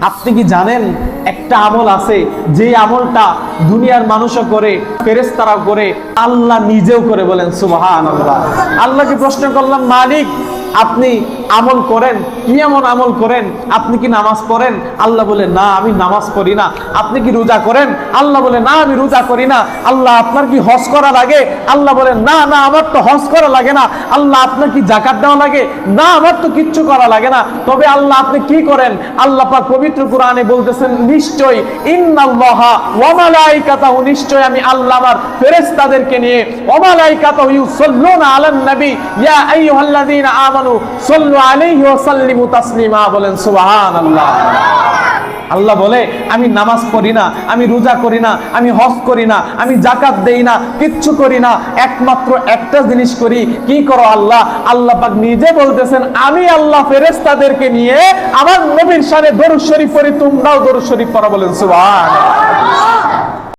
আপনি কি জানেন একটা আমল আছে যে আমলটা দুনিয়ার মানুষও করে, ফেরেশতারাও করে, আল্লাহ নিজেও করে? বলেন সুবহানাল্লাহ। আল্লাহকে প্রশ্ন করলাম, মালিক আপনি আমল করেন, কি এমন আমল করেন? আপনি কি নামাজ পড়েন? আল্লাহ বলে না, আমি নামাজ পড়ি না। আপনি কি রোজা করেন? আল্লাহ বলে না, আমি রোজা করি না। আল্লাহ আপনার কি হজ করা লাগে? আল্লাহ বলে না, না আমার তো হজ করা লাগে না। আল্লাহ আপনার কি যাকাত দেওয়া লাগে? না, আমার তো কিচ্ছু করা লাগে না। তবে আল্লাহ আপনি কি করেন? আল্লাহ পাক পবিত্র কোরআনে বলতেছেন, নিশ্চয় ইন্নাল্লাহা ওয়া মালাইকাতাহু, নিশ্চয় আমি আল্লাহ আমার ফেরেশতাদেরকে নিয়ে, ওয়া মালাইকাতাহু ইউসাল্লুনা আলান নবী ইয়া আইয়ুহাল্লাযীনা আমানু সাল্লু আলাইহি ওয়া সাল্লিমু তাসলিমা। বলেন সুবহানাল্লাহ। আল্লাহ বলে আমি নামাজ পড়ি না, আমি রোজা করি না, আমি হজ করি না, আমি যাকাত দেই না, কিচ্ছু করি না, একমাত্র একটা জিনিস করি। কি করো আল্লাহ? আল্লাহ পাক নিজে বলতেছেন, আমি আল্লাহ ফেরেশতাদেরকে নিয়ে আমার নবীর শানে দরুদ শরীফ পড়ি, তোমরাও দরুদ শরীফ পড়ো। বলেন সুবহানাল্লাহ।